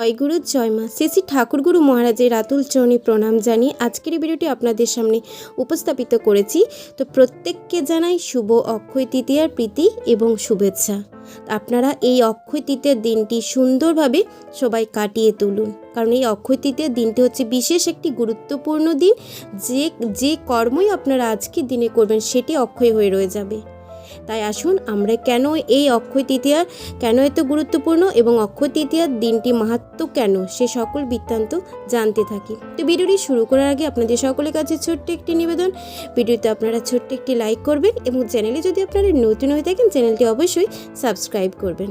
জয়গুরু জয় মা শ্রী শ্রী ঠাকুরগুরু মহারাজের আতুল চরণে প্রণাম জানিয়ে আজকের এই ভিডিওটি আপনাদের সামনে উপস্থাপিত করেছি। তো প্রত্যেককে জানাই শুভ অক্ষয় তৃতীয়ার প্রীতি এবং শুভেচ্ছা। আপনারা এই অক্ষয় তৃতীয়ার দিনটি সুন্দরভাবে সবাই কাটিয়ে তুলুন, কারণ এই অক্ষয় তৃতীয়ার দিনটি হচ্ছে বিশেষ একটি গুরুত্বপূর্ণ দিন। যে কর্মই আপনারা আজকের দিনে করবেন সেটি অক্ষয় হয়ে রয়ে যাবে। তাই আসুন আমরা কেন এই অক্ষয় তৃতীয়ার কেন এত গুরুত্বপূর্ণ এবং অক্ষয় তৃতীয়ার দিনটি মাহাত্ম্য কেন সে সকল বৃত্তান্ত জানতে থাকি। তো ভিডিওটি শুরু করার আগে আপনাদের সকলের কাছে ছোট্ট একটি নিবেদন, ভিডিওতে আপনারা ছোট্ট একটি লাইক করবেন এবং চ্যানেলে যদি আপনারা নতুন হয়ে থাকেন চ্যানেলটি অবশ্যই সাবস্ক্রাইব করবেন।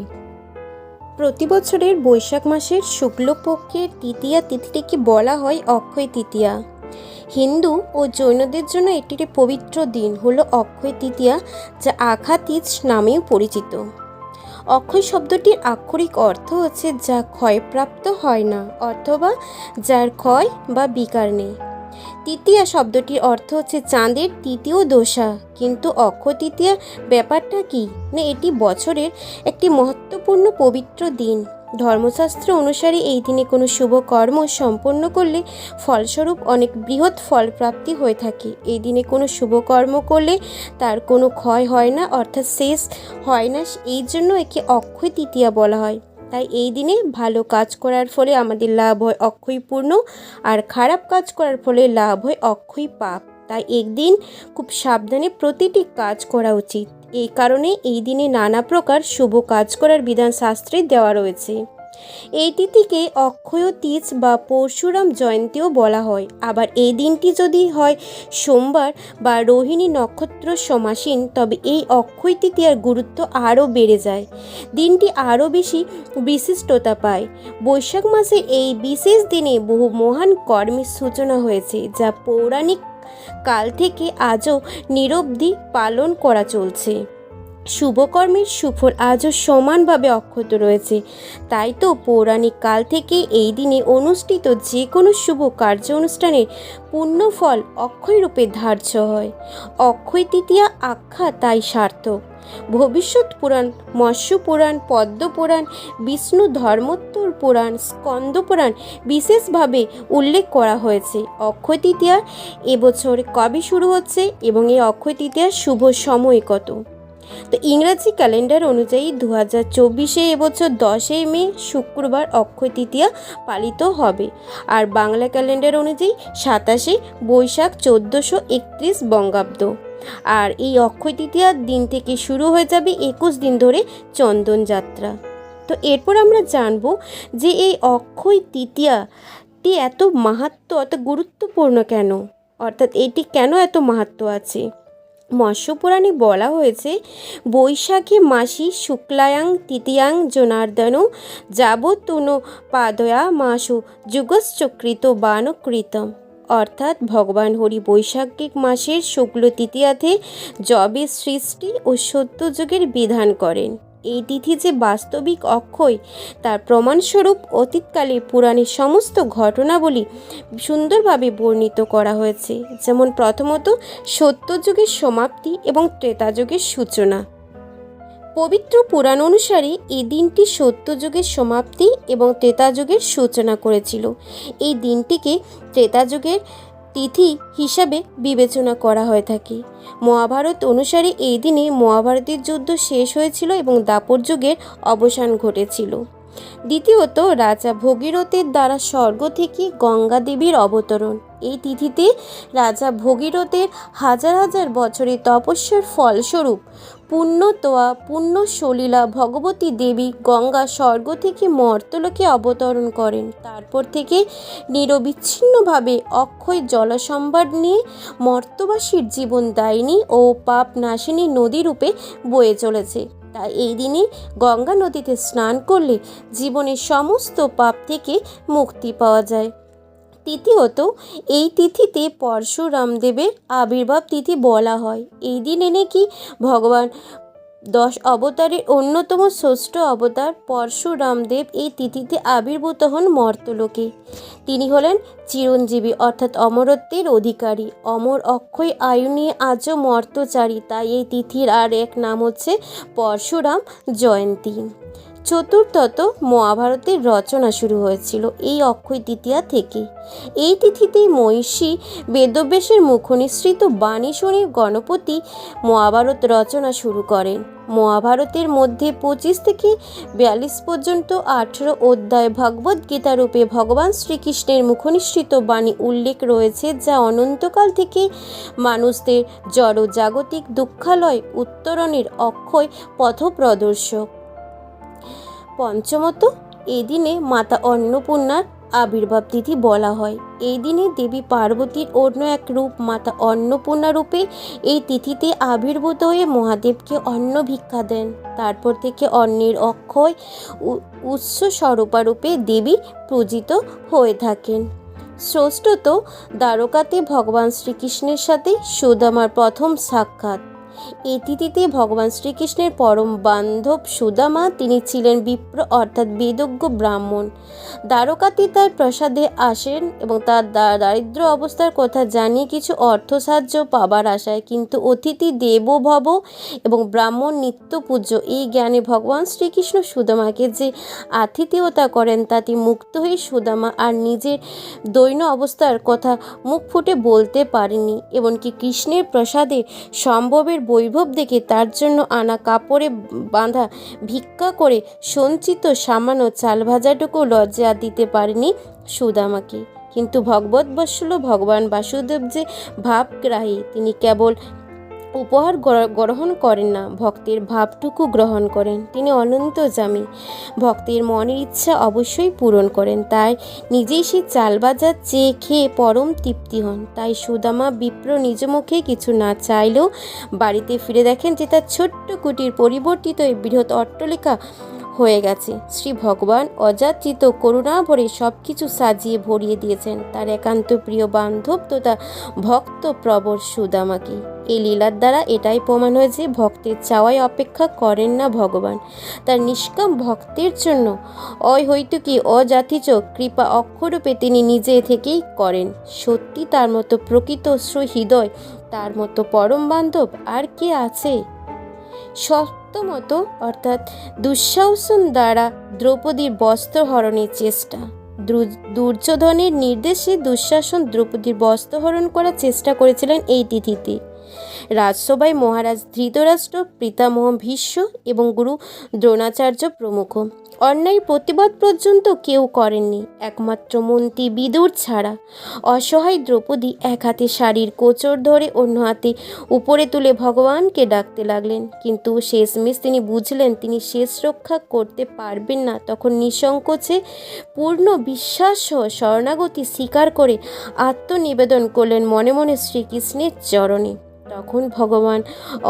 প্রতি বছরের বৈশাখ মাসের শুক্লপক্ষের তৃতীয়া তিথিটিকে বলা হয় অক্ষয় তৃতীয়া। হিন্দু ও জৈনদের জন্য এটি একটি পবিত্র দিন হলো অক্ষয় তৃতীয়া, যা আঘা তিথ নামেও পরিচিত। অক্ষয় শব্দটির আক্ষরিক অর্থ হচ্ছে যা ক্ষয়প্রাপ্ত হয় না অথবা যার ক্ষয় বা বিকার নেই। তৃতীয়া শব্দটির অর্থ হচ্ছে চাঁদের তৃতীয় দশা। কিন্তু অক্ষয় তৃতীয়া ব্যাপারটা কি না, এটি বছরের একটি মহত্বপূর্ণ পবিত্র দিন। ধর্মশাস্ত্র অনুসারে এই দিনে কোনো শুভ কর্ম সম্পন্ন করলে ফলস্বরূপ অনেক বৃহৎ ফল প্রাপ্তি হয়ে থাকে। এই দিনে কোনো শুভ কর্ম করলে তার কোনো ক্ষয় হয় না, অর্থাৎ শেষ হয় না, এই জন্য একে অক্ষয় তৃতীয়া বলা হয়। তাই এই দিনে ভালো কাজ করার ফলে আমাদের লাভ হয় অক্ষয় পূর্ণ, আর খারাপ কাজ করার ফলে লাভ হয় অক্ষয় পাপ। তাই একদিন খুব সাবধানে প্রতিটি কাজ করা উচিত। এই কারণে এই দিনে নানা প্রকার শুভ কাজ করার বিধান শাস্ত্রে দেওয়া রয়েছে। এই তিথিকে অক্ষয় তিথ বা পরশুরাম জয়ন্তীও বলা হয়। আবার এই দিনটি যদি হয় সোমবার বা রোহিণী নক্ষত্র সমাসীন, তবে এই অক্ষয় তৃতীয়ার গুরুত্ব আরও বেড়ে যায়, দিনটি আরও বেশি বিশিষ্টতা পায়। বৈশাখ মাসে এই বিশেষ দিনে বহু মহান কর্মের সূচনা হয়েছে, যা পৌরাণিক কাল থেকে আজও নিরবধি পালন করা চলছে। শুভকর্মের সুফল আজও সমানভাবে অক্ষত রয়েছে। তাই তো পৌরাণিক কাল থেকে এই দিনে অনুষ্ঠিত যে কোনো শুভ কার্য অনুষ্ঠানের পুণ্যফল অক্ষয় রূপে ধার্য হয়। অক্ষয় তৃতীয়া আখ্যা তাই সার্থক। ভবিষ্যৎ পুরাণ, মৎস্য পুরাণ, পদ্ম পুরাণ, বিষ্ণু ধর্মোত্তর পুরাণ, স্কন্দ পুরাণ বিশেষভাবে উল্লেখ করা হয়েছে। অক্ষয় তৃতীয়া এবছর কবে শুরু হচ্ছে এবং এই অক্ষয় তৃতীয়ার শুভ সময় কত? তো ইংরাজি ক্যালেন্ডার অনুযায়ী 2024 এবছর 10 মে শুক্রবার অক্ষয় তৃতীয়া পালিত হবে, আর বাংলা ক্যালেন্ডার অনুযায়ী 27 বৈশাখ 1431 বঙ্গাব্দ। আর এই অক্ষয় তৃতীয়ার দিন থেকে শুরু হয়ে যাবে 21 দিন ধরে চন্দন যাত্রা। তো এরপর আমরা জানব যে এই অক্ষয় তৃতীয়াটি এত মাহাত্ম্য, এত গুরুত্বপূর্ণ কেন, অর্থাৎ এটি কেন এত মাহাত্ম্য আছে। মৎস্য পুরাণে বলা হয়েছে, বৈশাখে মাসি শুক্লায়াং তৃতীয়াং জনার্দন যাবতুনো পাদয়া মাসু যুগশ্চকৃত বানকৃতম। অর্থাৎ ভগবান হরি বৈশাখিক মাসের শুক্ল তৃতীয়াতে যবের সৃষ্টি ও সত্যযুগের বিধান করেন। এই তিথি যে বাস্তবিক অক্ষয় তার প্রমাণস্বরূপ অতীতকালে পুরাণের সমস্ত ঘটনাবলী সুন্দরভাবে বর্ণিত করা হয়েছে। যেমন প্রথমত সত্যযুগের সমাপ্তি এবং ত্রেতাযুগের সূচনা। পবিত্র পুরাণ অনুসারে এই দিনটি সত্যযুগের সমাপ্তি এবং ত্রেতাযুগের সূচনা করেছিল। এই দিনটিকে ত্রেতাযুগের তিথি হিসাবে বিবেচনা করা হয়ে থাকে। মহাভারত অনুসারে এই দিনে মহাভারতের যুদ্ধ শেষ হয়েছিল এবং দাপর যুগের অবসান ঘটেছিল। দ্বিতীয়ত রাজা ভগীরথের দ্বারা স্বর্গ থেকে গঙ্গা দেবীর অবতরণ। এই তিথিতে রাজা ভগীরথের হাজার হাজার বছরের তপস্যার ফলস্বরূপ পুণ্যতোয়া পুণ্য সলীলা ভগবতী দেবী গঙ্গা স্বর্গ থেকে মর্তলোকে অবতরণ করেন। তারপর থেকে নিরবিচ্ছিন্নভাবে অক্ষয় জলসম্ভার নিয়ে মর্তবাসীর জীবন দায়িনী ও পাপ নাশিনী নদী রূপে বয়ে চলেছে। তাই এই দিনে গঙ্গা নদীতে স্নান করলে জীবনের সমস্ত পাপ থেকে মুক্তি পাওয়া যায়। তৃতীয়ত এই তিথিতে পরশুরামদেবের আবির্ভাব তিথি বলা হয়। এই দিনে নাকি ভগবান 10 অবতারের অন্যতম ষষ্ঠ অবতার পরশুরামদেব এই তিথিতে আবির্ভূত হন মর্তলোকে। তিনি হলেন চিরঞ্জীবী অর্থাৎ অমরত্বের অধিকারী। অমর অক্ষয় আয়ু নিয়ে আজও মর্তচারী, তাই এই তিথির আর এক নাম হচ্ছে পরশুরাম জয়ন্তী। চতুর্থত মহাভারতের রচনা শুরু হয়েছিল এই অক্ষয় তৃতীয়া থেকে। এই তিথিতেই মহিষী বেদব্যাসের মুখনিসৃত বাণী শুনে গণপতি মহাভারত রচনা শুরু করেন। মহাভারতের মধ্যে 25 থেকে 42 পর্যন্ত 18 অধ্যায় ভগবদ গীতা রূপে ভগবান শ্রীকৃষ্ণের মুখনিসৃত বাণী উল্লেখ রয়েছে, যা অনন্তকাল থেকে মানুষদের জড় জাগতিক দুঃখালয় উত্তরণের অক্ষয় পথপ্রদর্শক। পঞ্চমত, এই দিনে মাতা অন্নপূর্ণার আবির্ভাব তিথি বলা হয়। এই দিনে দেবী পার্বতীর অন্য এক রূপ মাতা অন্নপূর্ণা রূপে এই তিথিতে আবির্ভূত হয়ে মহাদেবকে অন্ন ভিক্ষা দেন। তারপর থেকে অন্নের অক্ষয় উৎস স্বরূপা রূপে দেবী পূজিত হয়ে থাকেন। ষষ্ঠত, দ্বারকাতে ভগবান শ্রীকৃষ্ণের সাথে সুদামার প্রথম সাক্ষাৎ। এই তিথিতে ভগবান শ্রীকৃষ্ণের পরম বান্ধব সুদামা, তিনি ছিলেন বিপ্র অর্থাৎ বেদজ্ঞ ব্রাহ্মণ। দ্বারকাতে তার প্রাসাদে আসেন এবং তার দারিদ্র অবস্থার কথা জানিয়ে কিছু অর্থ সাহায্য পাবার আশায়, কিন্তু অতিথি দেবো ভব এবং ব্রাহ্মণ নিত্য পূজ্য এই জ্ঞানে ভগবান শ্রীকৃষ্ণ সুদামাকে যে আতিথেয়তা করেন তাতে মুক্ত হয়ে সুদামা আর নিজের দৈন্য অবস্থার কথা মুখ ফুটে বলতে পারেনি। এমনকি কৃষ্ণের প্রসাদে সম্ভবের বৈভব দেখে তার জন্য আনা কাপড়ে বাঁধা ভিক্ষা করে সঞ্চিত সামান্য চাল ভাজাটুকু লজ্জা দিতে পারেনি সুদামাকে। কিন্তু ভগবৎবৎসল ভগবান বাসুদেব যে ভাবগ্রাহী, তিনি কেবল উপহার গ্রহণ করেন না, ভক্তের ভাবটুকু গ্রহণ করেন। তিনি অনন্তযামী, ভক্তের মনের ইচ্ছা অবশ্যই পূরণ করেন। তাই নিজেই সেই চাল ভাজা চেয়ে খেয়ে পরম তৃপ্তি হন। তাই সুদামা বিপ্র নিজ মুখে কিছু না চাইলেও বাড়িতে ফিরে দেখেন যে তার ছোট্ট কুটির পরিবর্তিত এই বৃহৎ অট্টালিকা হয়ে গেছে। শ্রী ভগবান অযাচিত করুণা ভরে সব কিছু সাজিয়ে ভরিয়ে দিয়েছেন তার একান্ত প্রিয় বান্ধব তথা ভক্ত প্রবর সুদামাকে। এই লীলার দ্বারা এটাই প্রমাণ হয়েছে ভক্তের চাওয়ায় অপেক্ষা করেন না ভগবান, তার নিষ্কাম ভক্তের জন্য অহৈতুকী অজাতিচ কৃপা অক্ষরূপে তিনি নিজে থেকেই করেন। সত্যি তার মতো প্রকৃত সুহৃদয়, তার মতো পরম বান্ধব আর কে আছে? সপ্তমত, অর্থাৎ দুঃশাসন দ্বারা দ্রৌপদীর বস্ত্র হরণের চেষ্টা। দুর্যোধনের নির্দেশে দুঃশাসন দ্রৌপদীর বস্ত্র হরণ করার চেষ্টা করেছিলেন এই তিথিতে। রাজসভায় মহারাজ ধৃতরাষ্ট্র, পিতামহ ভীষ্ম এবং গুরু দ্রোণাচার্য প্রমুখ অন্যায় প্রতিবাদ পর্যন্ত কেউ করেননি, একমাত্র মন্ত্রী বিদুর ছাড়া। অসহায় দ্রৌপদী এক হাতে শাড়ির কোচর ধরে অন্য হাতে উপরে তুলে ভগবানকে ডাকতে লাগলেন, কিন্তু শেষমেশ তিনি বুঝলেন তিনি শেষ রক্ষা করতে পারবেন না। তখন নিঃসংকোচে পূর্ণ বিশ্বাস ও শরণাগতি স্বীকার করে আত্মনিবেদন করলেন মনে মনে শ্রীকৃষ্ণের চরণে। তখন ভগবান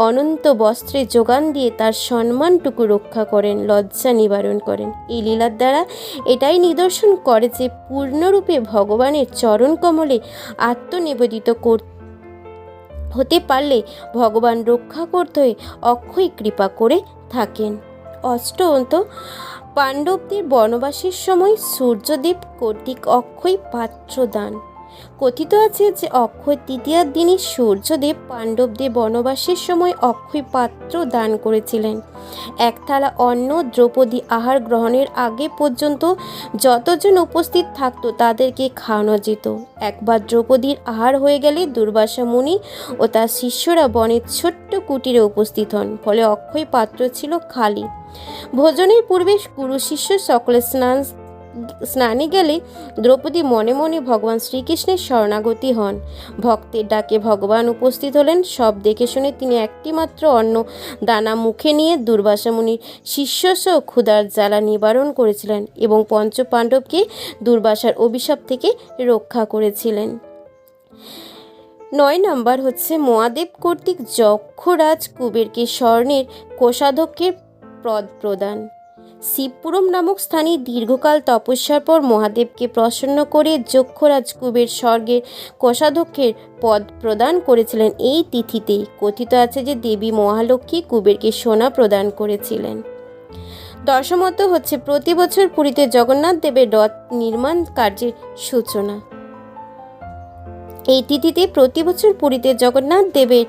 অনন্ত বস্ত্রে যোগান দিয়ে তার সম্মানটুকু রক্ষা করেন, লজ্জা নিবারণ করেন। এই লীলার দ্বারা এটাই নিদর্শন করে যে পূর্ণরূপে ভগবানের চরণ কমলে আত্মনিবেদিত হতে পারলে ভগবান রক্ষা করতে অক্ষয় কৃপা করে থাকেন। অষ্টমত, পাণ্ডবদের বনবাসের সময় সূর্যদেব কর্তৃক অক্ষয় পাত্র দান। কথিত আছে যে অক্ষয় তৃতীয়ার দিনই সূর্যদেব পাণ্ডবদের বনবাসের সময় অক্ষয় পাত্র দান করেছিলেন। এক থালা অন্ন দ্রৌপদী আহার গ্রহণের আগে পর্যন্ত যতজন উপস্থিত থাকতো তাদেরকে খাওয়ানো যেত। একবার দ্রৌপদীর আহার হয়ে গেলে দুর্বাসা মুনি ও তার শিষ্যরা বনের ছোট্ট কুটিরে উপস্থিত হন, ফলে অক্ষয় পাত্র ছিল খালি। ভোজনের পূর্বে গুরু শিষ্য সকলে স্নানে গেলে দ্রৌপদী মনে মনে ভগবান শ্রীকৃষ্ণের শরণাগতি হন। ভক্তের ডাকে ভগবান উপস্থিত হলেন। সব দেখে শুনে তিনি একটিমাত্র অন্ন দানা মুখে নিয়ে দুর্বাসা মুনির শিষ্যসহ ক্ষুধার জ্বালা নিবারণ করেছিলেন এবং পঞ্চপাণ্ডবকে দুর্বাসার অভিশাপ থেকে রক্ষা করেছিলেন। 9 নম্বর হচ্ছে মহাদেব কর্তৃক যক্ষরাজ কুবেরকে স্বর্ণের কোষাধ্যক্ষের পদ প্রদান। শিবপুরম নামক স্থানে দীর্ঘকাল তপস্যার পর মহাদেবকে প্রসন্ন করে যক্ষরাজ কুবের স্বর্গের কোষাধ্যক্ষের পদ প্রদান করেছিলেন এই তিথিতে। কথিত আছে যে দেবী মহালক্ষ্মী কুবেরকে সোনা প্রদান করেছিলেন। দশমত হচ্ছে প্রতি বছর পুরীতে জগন্নাথ দেবের রথ নির্মাণ কার্যের সূচনা। এই তিথিতে প্রতি বছর পুরীতে জগন্নাথ দেবের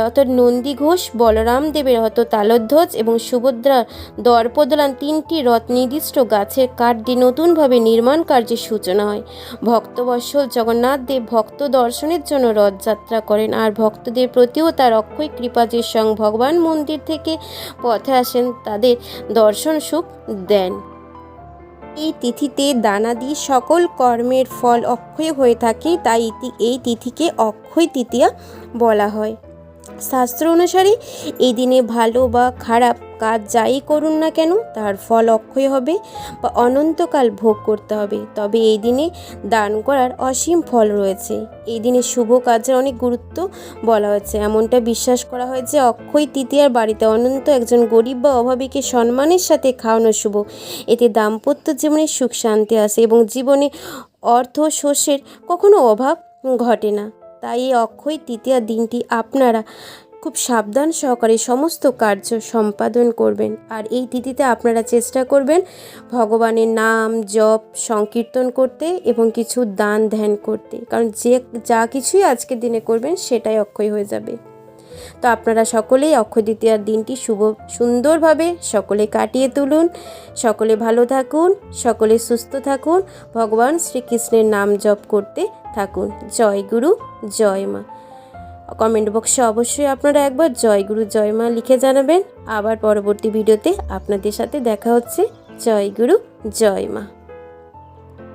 অর্থাৎ নন্দী ঘোষ, বলরাম দেবের তালধ্বজ এবং সুভদ্রার দর্পদলান 3টি রথ নির্দিষ্ট গাছের কাঠ দিয়ে নতুনভাবে নির্মাণ কার্যের সূচনা হয়। ভক্তবৎসল জগন্নাথ দেব ভক্ত দর্শনের জন্য রথযাত্রা করেন, আর ভক্তদের প্রতিও তার অক্ষয় কৃপা যে স্বয়ং ভগবান মন্দির থেকে পথে আসেন তাদের দর্শন সুখ দেন। এই তিথিতে দানাদি সকল কর্মের ফল অক্ষয় হয়ে থাকে, তাই এই তিথিকে অক্ষয় তৃতীয়া বলা হয়। শাস্ত্র অনুসারে এই দিনে ভালো বা খারাপ কাজ যাই করুন না কেন তার ফল অক্ষয় হবে বা অনন্তকাল ভোগ করতে হবে। তবে এই দিনে দান করার অসীম ফল রয়েছে। এই দিনে শুভ কাজের অনেক গুরুত্ব বলা হয়েছে। এমনটা বিশ্বাস করা হয় যে অক্ষয় তৃতীয়ার বাড়িতে অনন্ত একজন গরিব বা অভাবীকে সম্মানের সাথে খাওয়ানো শুভ। এতে দাম্পত্য জীবনে সুখ শান্তি আসে এবং জীবনে অর্থ শস্যের কখনো অভাব ঘটে না। তাই এই অক্ষয় তৃতীয়া দিনটি আপনারা খুব সাবধান সহকারে সমস্ত কার্য সম্পাদন করবেন। আর এই তিথিতে আপনারা চেষ্টা করবেন ভগবানের নাম জপ সংকীর্তন করতে এবং কিছু দান ধ্যান করতে, কারণ যা কিছুই আজকের দিনে করবেন সেটাই অক্ষয় হয়ে যাবে। তো আপনারা সকলেই অক্ষয় তৃতীয়ার দিনটি সুন্দরভাবে সকলে কাটিয়ে তুলুন। সকলে ভালো থাকুন, সকলে সুস্থ থাকুন, ভগবান শ্রীকৃষ্ণের নাম জপ করতে থাকুন। জয় গুরু জয় মা। কমেন্ট বক্সে অবশ্যই আপনারা একবার জয় গুরু জয় মা লিখে জানাবেন। আবার পরবর্তী ভিডিওতে আপনাদের সাথে দেখা হচ্ছে। জয় গুরু জয় মা।